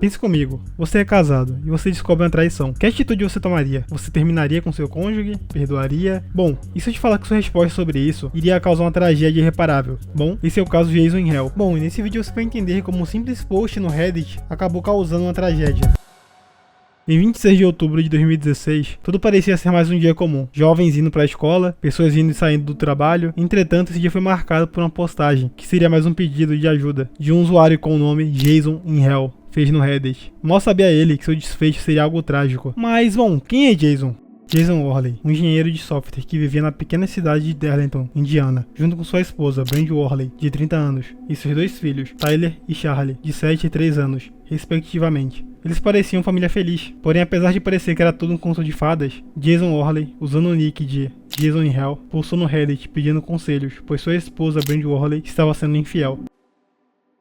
Pense comigo, você é casado e você descobre uma traição. Que atitude você tomaria? Você terminaria com seu cônjuge? Perdoaria? Bom, e se eu te falar que sua resposta sobre isso iria causar uma tragédia irreparável? Bom, esse é o caso de Jason in Hell. Bom, e nesse vídeo você vai entender como um simples post no Reddit acabou causando uma tragédia. Em 26 de outubro de 2016, tudo parecia ser mais um dia comum. Jovens indo para a escola, pessoas indo e saindo do trabalho. Entretanto, esse dia foi marcado por uma postagem, que seria mais um pedido de ajuda, de um usuário com o nome Jason in Hell fez no Reddit. Mal sabia ele que seu desfecho seria algo trágico. Mas, bom, quem é Jason? Jason Worley, um engenheiro de software que vivia na pequena cidade de Darlington, Indiana, junto com sua esposa, Brandy Worley, de 30 anos, e seus dois filhos, Tyler e Charlie, de 7 e 3 anos, respectivamente. Eles pareciam família feliz, porém apesar de parecer que era tudo um conto de fadas, Jason Worley, usando o nick de Jason in Hell, postou no Reddit pedindo conselhos, pois sua esposa, Brandy Worley, estava sendo infiel.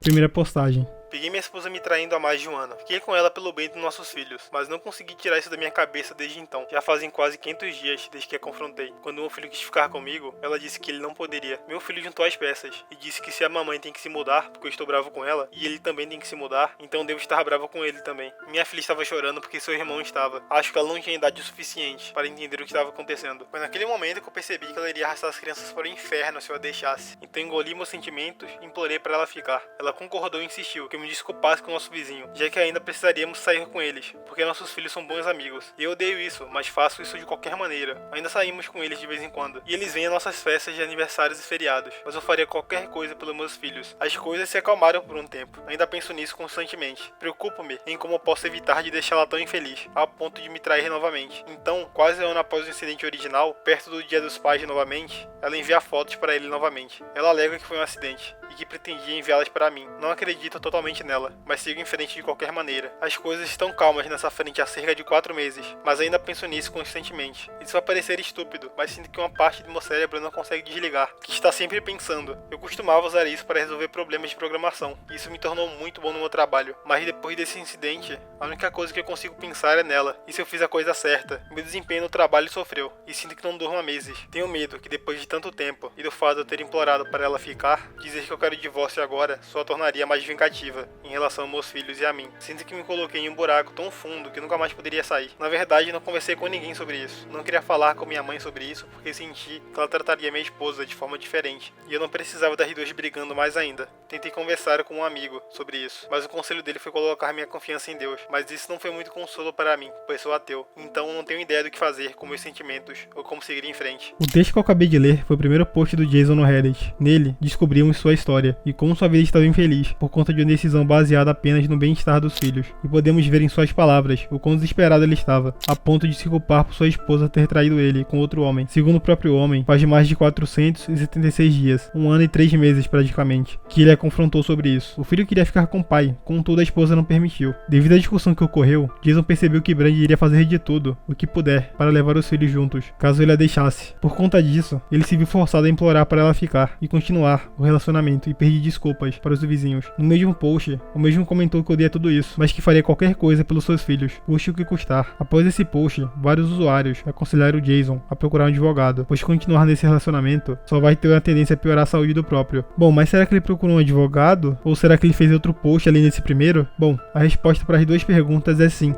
Primeira postagem. Peguei minha esposa me traindo há mais de um ano. Fiquei com ela pelo bem dos nossos filhos, mas não consegui tirar isso da minha cabeça desde então. Já fazem quase 500 dias desde que a confrontei. Quando meu filho quis ficar comigo, ela disse que ele não poderia. Meu filho juntou as peças e disse que se a mamãe tem que se mudar, porque eu estou bravo com ela, e ele também tem que se mudar, então devo estar bravo com ele também. Minha filha estava chorando porque seu irmão estava. Acho que ela não tinha idade o suficiente para entender o que estava acontecendo. Foi naquele momento que eu percebi que ela iria arrastar as crianças para o inferno se eu a deixasse. Então engoli meus sentimentos e implorei para ela ficar. Ela concordou e insistiu que eu me desculpasse com nosso vizinho, já que ainda precisaríamos sair com eles, porque nossos filhos são bons amigos. E eu odeio isso, mas faço isso de qualquer maneira. Ainda saímos com eles de vez em quando, e eles vêm a nossas festas de aniversários e feriados, mas eu faria qualquer coisa pelos meus filhos. As coisas se acalmaram por um tempo, ainda penso nisso constantemente. Preocupo-me em como posso evitar de deixá-la tão infeliz, a ponto de me trair novamente. Então, quase um ano após o incidente original, perto do Dia dos Pais novamente, ela envia fotos para ele novamente. Ela alega que foi um acidente, e que pretendia enviá-las para mim. Não acredito totalmente nela, mas sigo em frente de qualquer maneira. As coisas estão calmas nessa frente há cerca de 4 meses, mas ainda penso nisso constantemente. Isso vai parecer estúpido, mas sinto que uma parte do meu cérebro não consegue desligar, que está sempre pensando. Eu costumava usar isso para resolver problemas de programação, e isso me tornou muito bom no meu trabalho, mas depois desse incidente, a única coisa que eu consigo pensar é nela, e se eu fiz a coisa certa. Meu desempenho no trabalho sofreu, e sinto que não durmo há meses. Tenho medo que depois de tanto tempo, e do fato de eu ter implorado para ela ficar, dizer que eu quero o divórcio agora só a tornaria mais vingativa em relação aos meus filhos e a mim. Sinto que me coloquei em um buraco tão fundo que nunca mais poderia sair. Na verdade, não conversei com ninguém sobre isso. Não queria falar com minha mãe sobre isso porque senti que ela trataria minha esposa de forma diferente. E eu não precisava das duas brigando mais ainda. Tentei conversar com um amigo sobre isso, mas o conselho dele foi colocar minha confiança em Deus. Mas isso não foi muito consolo para mim, pois sou ateu. Então não tenho ideia do que fazer com meus sentimentos ou como seguir em frente. O texto que eu acabei de ler foi o primeiro post do Jason no Reddit. Nele, descobrimos sua história e como sua vida estava infeliz por conta de uma decisão baseada apenas no bem-estar dos filhos. E podemos ver em suas palavras o quão desesperado ele estava, a ponto de se culpar por sua esposa ter traído ele com outro homem. Segundo o próprio homem, faz mais de 476 dias, 1 ano e 3 meses praticamente, que ele a confrontou sobre isso. O filho queria ficar com o pai, contudo a esposa não permitiu. Devido à discussão que ocorreu, Jason percebeu que Brandy iria fazer de tudo o que puder para levar os filhos juntos, caso ele a deixasse. Por conta disso, ele se viu forçado a implorar para ela ficar e continuar o relacionamento e pedir desculpas para os vizinhos. No mesmo post, o mesmo comentou que odeia tudo isso, mas que faria qualquer coisa pelos seus filhos, custe o que custar. Após esse post, vários usuários aconselharam o Jason a procurar um advogado, pois continuar nesse relacionamento só vai ter uma tendência a piorar a saúde do próprio. Bom, mas será que ele procurou um advogado? Ou será que ele fez outro post além desse primeiro? Bom, a resposta para as duas perguntas é sim.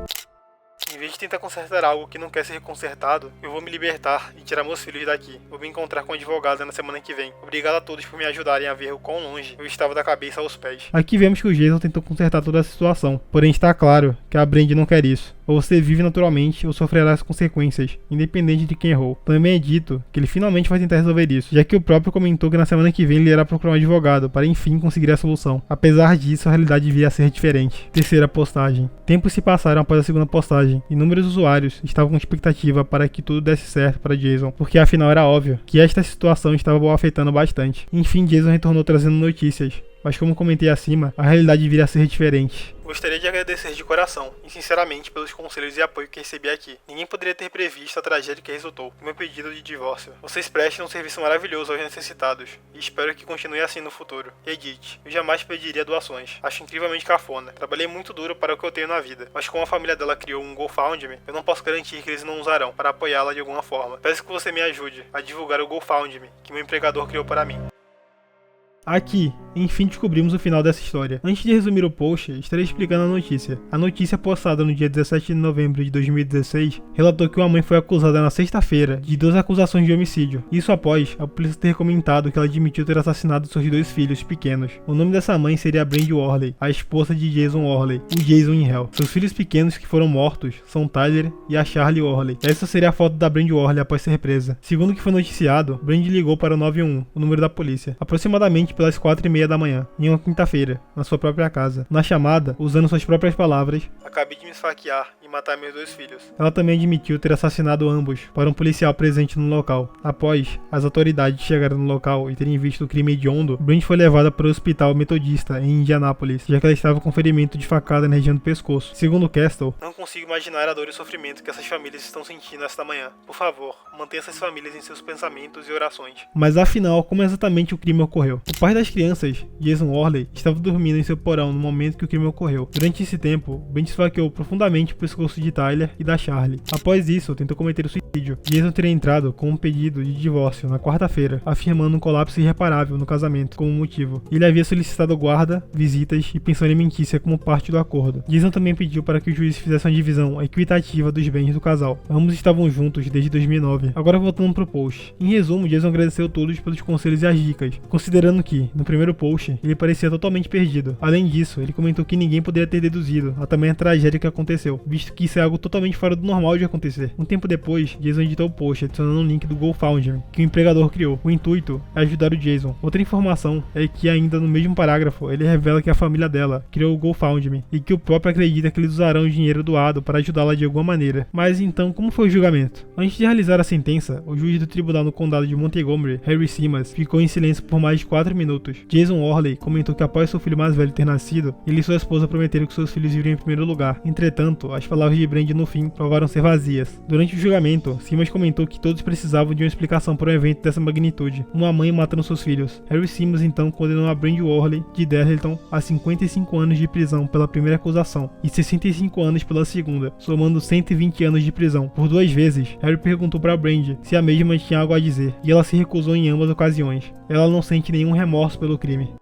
Em vez de tentar consertar algo que não quer ser consertado, eu vou me libertar e tirar meus filhos daqui. Vou me encontrar com a advogada na semana que vem. Obrigado a todos por me ajudarem a ver o quão longe eu estava da cabeça aos pés. Aqui vemos que o Jason tentou consertar toda a situação, porém está claro que a Brandy não quer isso. Ou você vive naturalmente ou sofrerá as consequências, independente de quem errou. Também é dito que ele finalmente vai tentar resolver isso, já que o próprio comentou que na semana que vem ele irá procurar um advogado para enfim conseguir a solução. Apesar disso, a realidade viria a ser diferente. Terceira postagem. Tempos se passaram após a segunda postagem. Inúmeros usuários estavam com expectativa para que tudo desse certo para Jason, porque afinal era óbvio que esta situação estava o afetando bastante. Enfim, Jason retornou trazendo notícias, mas como comentei acima, a realidade viria a ser diferente. Gostaria de agradecer de coração e sinceramente pelos conselhos e apoio que recebi aqui. Ninguém poderia ter previsto a tragédia que resultou no meu pedido de divórcio. Vocês prestem um serviço maravilhoso aos necessitados e espero que continue assim no futuro. Reddit, eu jamais pediria doações. Acho incrivelmente cafona. Trabalhei muito duro para o que eu tenho na vida, mas como a família dela criou um GoFundMe, eu não posso garantir que eles não usarão para apoiá-la de alguma forma. Peço que você me ajude a divulgar o GoFundMe que meu empregador criou para mim. Aqui, enfim, descobrimos o final dessa história. Antes de resumir o post, estarei explicando a notícia. A notícia postada no dia 17 de novembro de 2016 relatou que uma mãe foi acusada na sexta-feira de 2 acusações de homicídio. Isso após a polícia ter comentado que ela admitiu ter assassinado seus 2 filhos pequenos. O nome dessa mãe seria Brandy Worley, a esposa de Jason Worley, o Jason in Hell. Seus filhos pequenos que foram mortos são Tyler e a Charlie Worley. Essa seria a foto da Brandy Worley após ser presa. Segundo o que foi noticiado, Brandy ligou para o 911, o número da polícia, aproximadamente pelas 4h30 da manhã, em uma quinta-feira, na sua própria casa. Na chamada, usando suas próprias palavras, acabei de me esfaquear e matar meus 2 filhos. Ela também admitiu ter assassinado ambos para um policial presente no local. Após as autoridades chegarem no local e terem visto o crime hediondo, Brandy foi levada para o hospital metodista em Indianápolis, já que ela estava com ferimento de facada na região do pescoço. Segundo Castle, não consigo imaginar a dor e o sofrimento que essas famílias estão sentindo esta manhã. Por favor, mantenha essas famílias em seus pensamentos e orações. Mas afinal, como exatamente o crime ocorreu? O pai das crianças, Jason Worley, estava dormindo em seu porão no momento que o crime ocorreu. Durante esse tempo, Brandy esfaqueou profundamente o pescoço de Tyler e da Charlie. Após isso, tentou cometer o suicídio. Jason teria entrado com um pedido de divórcio na quarta-feira, afirmando um colapso irreparável no casamento como motivo. Ele havia solicitado guarda, visitas e pensão alimentícia como parte do acordo. Jason também pediu para que o juiz fizesse uma divisão equitativa dos bens do casal. Ambos estavam juntos desde 2009. Agora voltando pro post. Em resumo, Jason agradeceu a todos pelos conselhos e as dicas, considerando que, no primeiro post, ele parecia totalmente perdido. Além disso, ele comentou que ninguém poderia ter deduzido a tamanha tragédia que aconteceu, visto que isso é algo totalmente fora do normal de acontecer. Um tempo depois, Jason editou o post adicionando um link do GoFundMe que o empregador criou. O intuito é ajudar o Jason. Outra informação é que ainda no mesmo parágrafo, ele revela que a família dela criou o GoFundMe e que o próprio acredita que eles usarão o dinheiro doado para ajudá-la de alguma maneira. Mas então, como foi o julgamento? Antes de realizar a sentença, o juiz do tribunal no condado de Montgomery, Harry Simas, ficou em silêncio por mais de 4 minutos. Jason Worley comentou que após seu filho mais velho ter nascido, ele e sua esposa prometeram que seus filhos viriam em primeiro lugar. Entretanto, as palavras de Brandy no fim provaram ser vazias. Durante o julgamento, Simas comentou que todos precisavam de uma explicação para um evento dessa magnitude, uma mãe matando seus filhos. Harry Simas então condenou a Brandy Worley de Darlington a 55 anos de prisão pela primeira acusação e 65 anos pela segunda, somando 120 anos de prisão. Por 2 vezes, Harry perguntou para Brandy se a mesma tinha algo a dizer, e ela se recusou em ambas ocasiões. Ela não sente nenhum remorso pelo crime.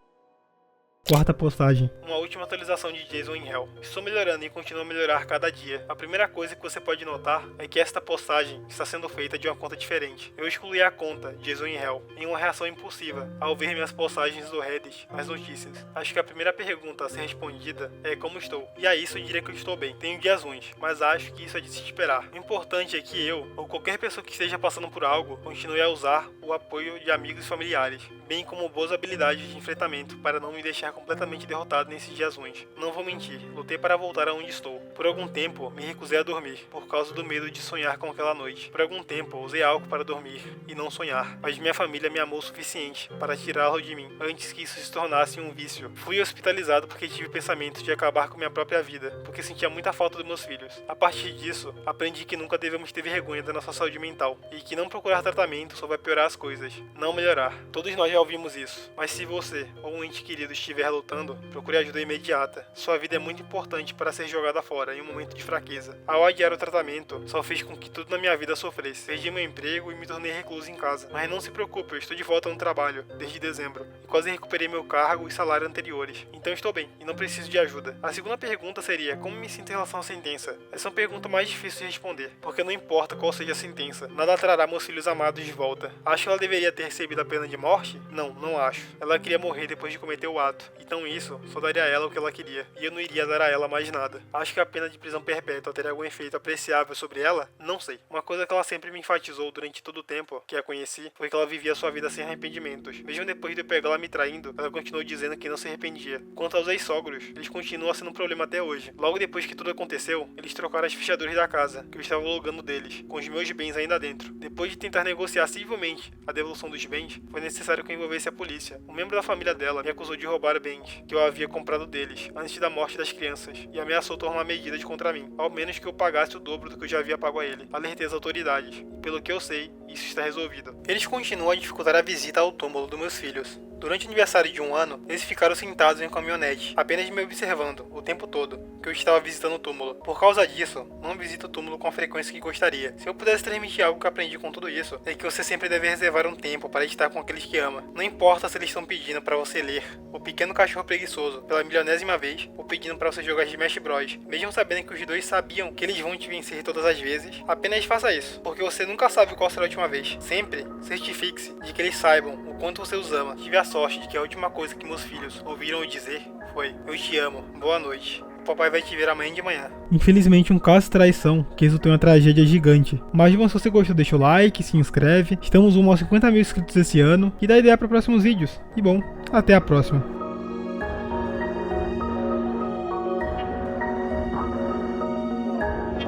Quarta postagem. Uma última atualização de Jason in Hell. Estou melhorando e continuo a melhorar cada dia. A primeira coisa que você pode notar é que esta postagem está sendo feita de uma conta diferente. Eu excluí a conta Jason in Hell em uma reação impulsiva ao ver minhas postagens do Reddit nas notícias. Acho que a primeira pergunta a ser respondida é como estou. E a isso eu diria que eu estou bem. Tenho dias ruins, mas acho que isso é de se esperar. O importante é que eu, ou qualquer pessoa que esteja passando por algo, continue a usar o apoio de amigos e familiares, bem como boas habilidades de enfrentamento para não me deixar completamente derrotado nesses dias ruins. Não vou mentir, lutei para voltar aonde estou. Por algum tempo, me recusei a dormir, por causa do medo de sonhar com aquela noite. Por algum tempo, usei álcool para dormir e não sonhar, mas minha família me amou o suficiente para tirá-lo de mim, antes que isso se tornasse um vício. Fui hospitalizado porque tive pensamentos de acabar com minha própria vida, porque sentia muita falta dos meus filhos. A partir disso, aprendi que nunca devemos ter vergonha da nossa saúde mental, e que não procurar tratamento só vai piorar as coisas, não melhorar. Todos nós já ouvimos isso, mas se você ou um ente querido estiver lutando, procure ajuda imediata. Sua vida é muito importante para ser jogada fora em um momento de fraqueza. Ao adiar o tratamento, só fez com que tudo na minha vida sofresse. Perdi meu emprego e me tornei recluso em casa. Mas não se preocupe, eu estou de volta no trabalho, desde dezembro, e quase recuperei meu cargo e salário anteriores. Então estou bem, e não preciso de ajuda. A segunda pergunta seria, como me sinto em relação à sentença? Essa é uma pergunta mais difícil de responder, porque não importa qual seja a sentença, nada trará meus filhos amados de volta. Acho que ela deveria ter recebido a pena de morte? Não, não acho. Ela queria morrer depois de cometer o ato. Então isso só daria a ela o que ela queria, e eu não iria dar a ela mais nada. Acho que a pena de prisão perpétua teria algum efeito apreciável sobre ela? Não sei. Uma coisa que ela sempre me enfatizou durante todo o tempo que a conheci foi que ela vivia sua vida sem arrependimentos. Mesmo depois de eu pegar ela me traindo, ela continuou dizendo que não se arrependia. Quanto aos ex-sogros, eles continuam sendo um problema até hoje. Logo depois que tudo aconteceu, eles trocaram as fechaduras da casa, que eu estava alugando deles, com os meus bens ainda dentro. Depois de tentar negociar civilmente a devolução dos bens, foi necessário que eu envolvesse a polícia. Um membro da família dela me acusou de roubar bens que eu havia comprado deles, antes da morte das crianças, e ameaçou tomar medidas contra mim, ao menos que eu pagasse o dobro do que eu já havia pago a ele. Alertei as autoridades. Pelo que eu sei, Isso está resolvido. Eles continuam a dificultar a visita ao túmulo dos meus filhos. Durante o aniversário de 1 ano, eles ficaram sentados em um caminhonete, apenas me observando, o tempo todo, que eu estava visitando o túmulo. Por causa disso, não visito o túmulo com a frequência que gostaria. Se eu pudesse transmitir algo que aprendi com tudo isso, é que você sempre deve reservar um tempo para estar com aqueles que ama. Não importa se eles estão pedindo para você ler O Pequeno Cachorro Preguiçoso pela milionésima vez, ou pedindo para você jogar Smash Bros, mesmo sabendo que os dois sabiam que eles vão te vencer todas as vezes, apenas faça isso, porque você nunca sabe qual será a última vez. Sempre certifique-se de que eles saibam o quanto você os ama. Tive a sorte de que a última coisa que meus filhos ouviram eu dizer foi: eu te amo, boa noite. O papai vai te ver amanhã de manhã. Infelizmente, um caso de traição que resultou em uma tragédia gigante. Mas, bom, se você gostou, deixa o like, se inscreve. Estamos rumo aos 50 mil inscritos esse ano e dá ideia para próximos vídeos. E bom, até a próxima.